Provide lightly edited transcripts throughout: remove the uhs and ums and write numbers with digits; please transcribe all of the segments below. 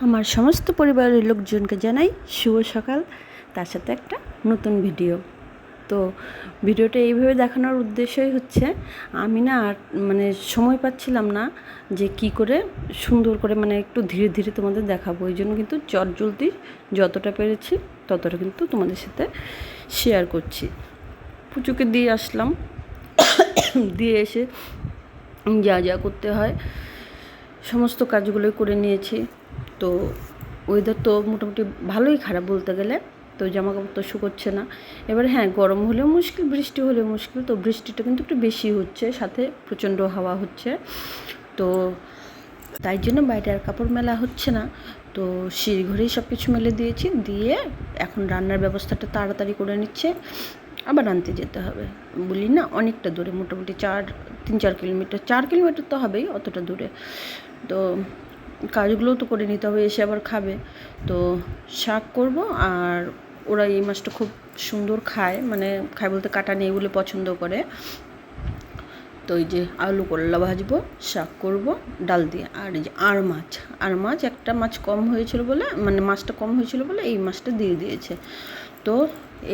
আমার সমস্ত পরিবারের লোকজনকে জানাই শুভ সকাল, তার সাথে একটা নতুন ভিডিও। তো ভিডিওটা এইভাবে দেখানোর উদ্দেশ্যই হচ্ছে আমি না মানে সময় পাচ্ছিলাম না যে কি করে সুন্দর করে মানে একটু ধীরে ধীরে তোমাদের দেখাবো। ওই জন্য কিন্তু জলদি যতটা পেরেছি ততটা কিন্তু তোমাদের সাথে শেয়ার করছি। পুচুকে দিয়ে আসলাম, দিয়ে এসে যা যা করতে হয় সমস্ত কাজগুলোই করে নিয়েছি। তো ওয়েদার তো মোটামুটি ভালোই খারাপ বলতে গেলে, তো জামা কাপড় তো শুকোচ্ছে না। এবার হ্যাঁ, গরম হলেও মুশকিল, বৃষ্টি হলেও মুশকিল। তো বৃষ্টিটা কিন্তু একটু বেশি হচ্ছে, সাথে প্রচণ্ড হাওয়া হচ্ছে। তো তাই জন্য বাইরে আর কাপড় মেলা হচ্ছে না। তো সিঁড়ি ঘরেই সব কিছু মেলে দিয়েছি, দিয়ে এখন রান্নার ব্যবস্থাটা তাড়াতাড়ি করে নিচ্ছে। আবার আনতে যেতে হবে, বলি না অনেকটা দূরে, মোটামুটি 3-4 কিলোমিটার, 4 কিলোমিটার তো হবেই, অতটা দূরে। তো কাজগুলোও তো করে নিতে হবে, এসে আবার খাবে। তো শাক করব, আর ওরা এই মাছটা খুব সুন্দর খায়, মানে খায় বলতে কাটা নেই বলে পছন্দ করে। তো এই যে আলু করলা ভাজবো, শাক করব ডাল দিয়ে। আর এই যে আর মাছ একটা মাছ কম হয়েছিল বলে, মানে মাছটা কম হয়েছিল বলে এই মাছটা দিয়ে দিয়েছে। তো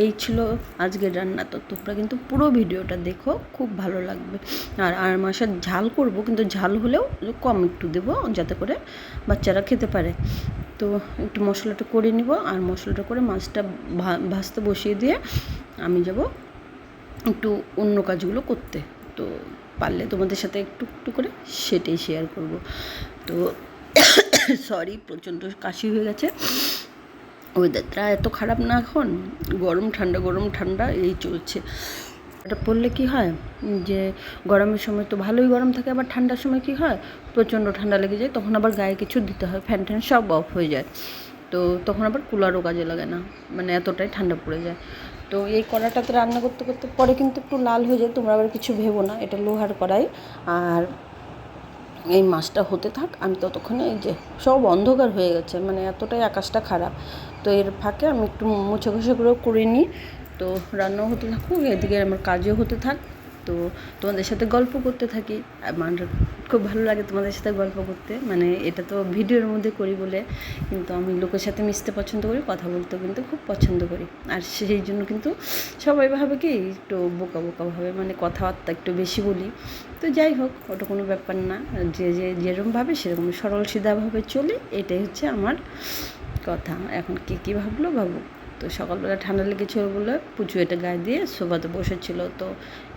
এই ছিল আজকের রান্না। তো তোমরা কিন্তু পুরো ভিডিওটা দেখো, খুব ভালো লাগবে। আর মাছের ঝাল করব, কিন্তু ঝাল হলেও কম একটু দেবো, যাতে করে বাচ্চারা খেতে পারে। তো একটু মশলাটা করে নিব, আর মশলাটা করে মাছটা ভাজতে বসিয়ে দিয়ে আমি যাব একটু অন্য কাজগুলো করতে। তো পারলে তোমাদের সাথে একটু একটু করে সেটাই শেয়ার করব। তো সরি, প্রচণ্ড কাশি হয়ে গেছে। ওয়েদারটা এত খারাপ না, এখন গরম ঠান্ডা এই চলছে। এটা পড়লে কি হয় যে গরমের সময় তো ভালোই গরম থাকে, আবার ঠান্ডার সময় কি হয় প্রচণ্ড ঠান্ডা লেগে যায়, তখন আবার গায়ে কিছু দিতে হয়, ফ্যান সব অফ হয়ে যায়। তো তখন আবার কুলারও কাজে লাগে না, মানে এতটাই ঠান্ডা পড়ে যায়। তো এই কড়াটাতে রান্না করতে করতে পরে কিন্তু একটু লাল হয়ে যায়, তোমরা আবার কিছু ভেবো না, এটা লোহার কড়াই। আর এই মাছটা হতে থাক, আমি ততক্ষণে এই যে সব অন্ধকার হয়ে গেছে, মানে এতটাই আকাশটা খারাপ। তো এর ফাঁকে আমি একটু মুছে ঘষেগুলো করে নিই। তো রান্নাও হতে থাকুক, এদিকে আমার কাজও হতে থাক। তো তোমাদের সাথে গল্প করতে থাকি। আমার খুব ভালো লাগে তোমাদের সাথে গল্প করতে, মানে এটা তো ভিডিওর মধ্যে করি বলে, কিন্তু আমি লোকের সাথে মিশতে পছন্দ করি, কথা বলতেও কিন্তু খুব পছন্দ করি। আর সেই জন্য কিন্তু সবাই ভাবে কি একটু বোকা ভাবে, মানে কথাবার্তা একটু বেশি বলি। তো যাই হোক, ওটা কোনো ব্যাপার না, যেরকম ভাবে সেরকম সরল সিধাভাবে চলি, এটাই হচ্ছে আমার কথা। এখন কী ভাবলো ভাবুক। তো সকালবেলা ঠান্ডা লেগেছিল বলে পুচু এটা গায়ে দিয়ে সোফাতে বসেছিল। তো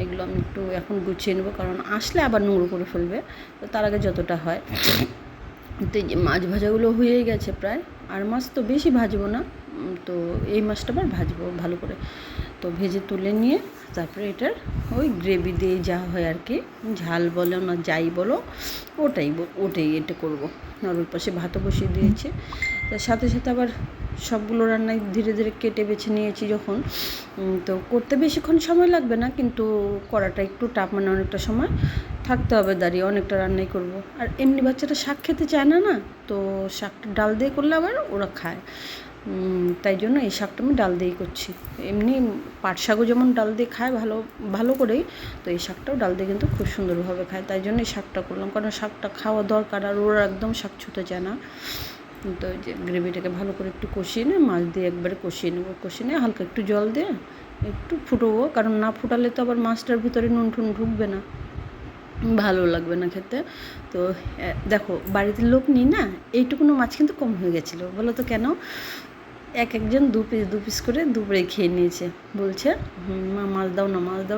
এগুলো আমি একটু এখন গুছিয়ে নেবো, কারণ আসলে আবার নোংরা করে ফেলবে। তো তার আগে যতটা হয়। তো এই যে মাছ ভাজাগুলো হয়েই গেছে প্রায়, আর মাছ তো বেশি ভাজবো না। তো এই মাছটা আবার ভাজবো ভালো করে। তো ভেজে তুলে নিয়ে তারপরে এটার ওই গ্রেভি দিয়ে যা হয় আর কি, ঝাল বলো না যাই বলো, ওটাই এটা করবো। আর ওই পাশে ভাতও বসিয়ে দিয়েছি। তার সাথে সাথে আবার সবগুলো রান্নায় ধীরে ধীরে কেটে বেছে নিয়েছি যখন। তো করতে বেশিক্ষণ সময় লাগবে না, কিন্তু করাটা একটু টাফ, মানে অনেকটা সময় থাকতে হবে দাঁড়িয়ে, অনেকটা রান্নাই করব। আর এমনি বাচ্চারা শাক খেতে চায় না, তো শাকটা ডাল দিয়ে করলে আবার ওরা খায়। তাই জন্য এই শাকটা আমি ডাল দিয়েই করছি। এমনি পাট শাকও যেমন ডাল দিয়ে খায় ভালো করেই, তো এই শাকটাও ডাল দিয়ে কিন্তু খুব সুন্দরভাবে খায়। তাই জন্য এই শাকটা করলাম, কারণ শাকটা খাওয়া দরকার, আর ওরা একদম শাক ছুতে চায় না। তো এই যে গ্রেভিটাকে ভালো করে একটু কষিয়ে নিয়ে মাছ দিয়ে একবারে কষিয়ে নেবো, কষিয়ে নিয়ে হালকা একটু জল দিয়ে একটু ফুটবো, কারণ না ফুটালে তো আবার মাছটার ভিতরে নুন ঢুকবে না, ভালো লাগবে না খেতে। তো দেখো, বাড়িতে লোক নেই না, এইটুকুনো মাছ কিন্তু কম হয়ে গেছিলো। বলো তো কেন? একজন দু পিস করে দুপুরে খেয়ে নিয়েছে, বলছে মা মাছ দাও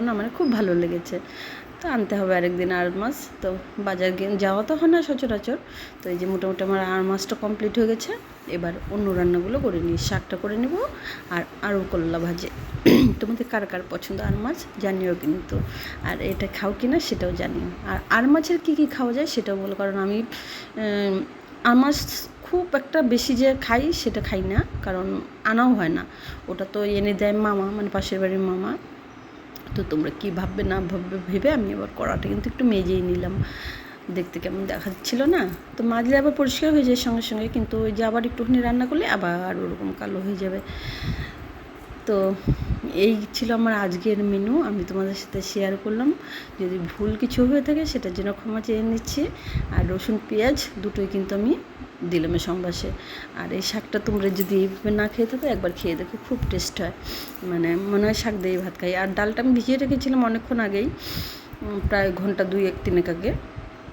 না, মানে খুব ভালো লেগেছে। তো আনতে হবে আরেকদিন আর মাছ। তো বাজার যাওয়া তো হয় না সচরাচর। তো এই যে মোটামুটি আমার আর মাছটা কমপ্লিট হয়ে গেছে। এবার অন্য রান্নাগুলো করে নিই, শাকটা করে নেব, আর আরও করলা ভাজে। তোমাদের কার পছন্দ আর মাছ জানিও কিন্তু, আর এটা খাও কি না সেটাও জানিও। আর মাছের কী খাওয়া যায় সেটাও বলো, কারণ আমি আর মাছ খুব একটা বেশি যে খাই সেটা খাই না, কারণ আনাও হয় না। ওটা তো এনে দেয় মামা, মানে পাশের বাড়ির মামা। তো তোমরা কী ভাববে না ভাববে ভেবে আমি আবার কড়াটা কিন্তু একটু মেজেই নিলাম, দেখতে কেমন দেখাচ্ছিল না। তো মাজলে আবার পরিষ্কার হয়ে যায় সঙ্গে সঙ্গে, কিন্তু ওই যে আবার একটুখানি রান্না করলে আবার ওরকম কালো হয়ে যাবে। তো এই ছিল আমার আজকের মেনু, আমি তোমাদের সাথে শেয়ার করলাম। যদি ভুল কিছু হয়ে থাকে সেটার জন্য ক্ষমা চেয়ে নিচ্ছি। আর রসুন পেঁয়াজ দুটোই কিন্তু আমি দিলাম সংবাসে। আর এই শাকটা তোমরা যদি এইভাবে না খেয়ে থাকো একবার খেয়ে দেখো, খুব টেস্ট হয়, মানে মনে হয় শাক দিয়ে ভাত খাই। আর ডালটা আমি ভিজিয়ে রেখেছিলাম অনেকক্ষণ আগেই, প্রায় ঘন্টা 2-1 আগের।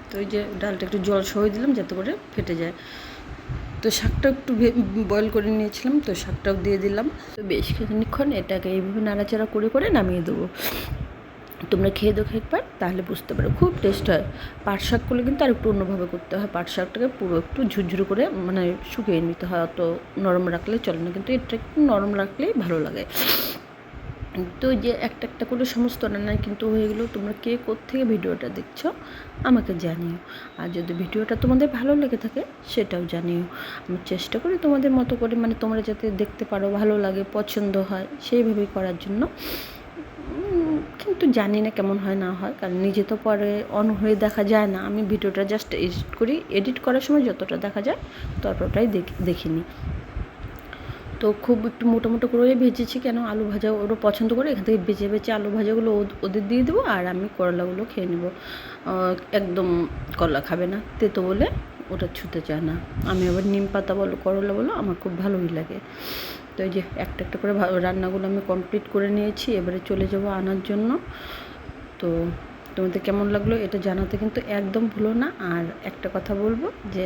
তো ওই যে ডালটা একটু জল সহই দিলাম যাতে করে ফেটে যায়। তো শাকটা একটু বয়েল করে নিয়েছিলাম, তো শাকটাও দিয়ে দিলাম। তো বেশ কিছুক্ষণ এটাকে এইভাবে নাড়াচাড়া করে করে নামিয়ে দেবো। তোমরা খেয়ে দেখো একবার, তাহলে বুঝতে পারো খুব টেস্ট হয়। পাট শাক করলে কিন্তু আর একটু অন্যভাবে করতে হয়, পাট শাকটাকে পুরো একটু ঝুরঝুরো করে মানে শুকিয়ে নিতে হয়, অত নরম রাখলে চলে না, কিন্তু এটা একটু নরম রাখলেই ভালো লাগে। তো যে একটা একটা করে সমস্ত রান্নায় কিন্তু হয়ে গেলো। তোমরা কে কোত্থেকে ভিডিওটা দেখছো আমাকে জানিও, আর যদি ভিডিওটা তোমাদের ভালো লেগে থাকে সেটাও জানিও। আমি চেষ্টা করি তোমাদের মতো করে, মানে তোমরা যাতে দেখতে পারো, ভালো লাগে, পছন্দ হয় সেইভাবেই করার জন্য। কিন্তু জানি না কেমন হয় না হয়, কারণ নিজে তো পরে অন হয়ে দেখা যায় না। আমি ভিডিওটা জাস্ট এডিট করি, এডিট করার সময় যতটা দেখা যায় ততটাই দেখিনি। তো খুব একটু মোটো মোটো করে ভেজেছি, কেন আলু ভাজা ওরা পছন্দ করে, এখান থেকে বেছে বেছে আলু ভাজাগুলো ওদের দিয়ে দেবো, আর আমি করলাগুলো খেয়ে নেবো। একদম করলা খাবে না, তেতো বলে ওটা ছুতে চায় না। আমি আবার নিম পাতা বলো করলা বলো আমার খুব ভালোই লাগে। তো এই যে একটা একটা করে রান্নাগুলো আমি কমপ্লিট করে নিয়েছি, এবারে চলে যাব আনার জন্য। তো তোমাদের কেমন লাগলো এটা জানাতে কিন্তু একদম ভুলো না। আর একটা কথা বলবো, যে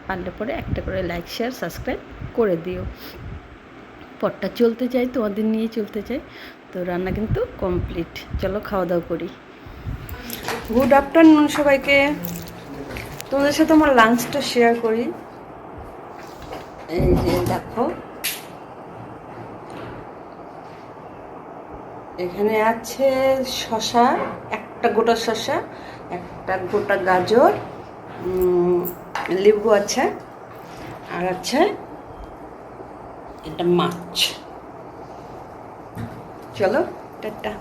পারলে পরে একটা করে লাইক শেয়ার সাবস্ক্রাইব করে দিও। পথটা চলতে চাই, তোমাদের নিয়ে চলতে চাই। তো রান্না কিন্তু কমপ্লিট, চলো খাওয়া দাওয়া করি। গুড আফটারনুন সবাইকে। তোমাদের সাথে আমার লাঞ্চটা শেয়ার করি। এই যে দেখো, এখানে আছে শসা, একটা গোটা শসা, একটা গোটা গাজর, লেবু আছে, আর আছে এটা মাছ। চলো টাটা।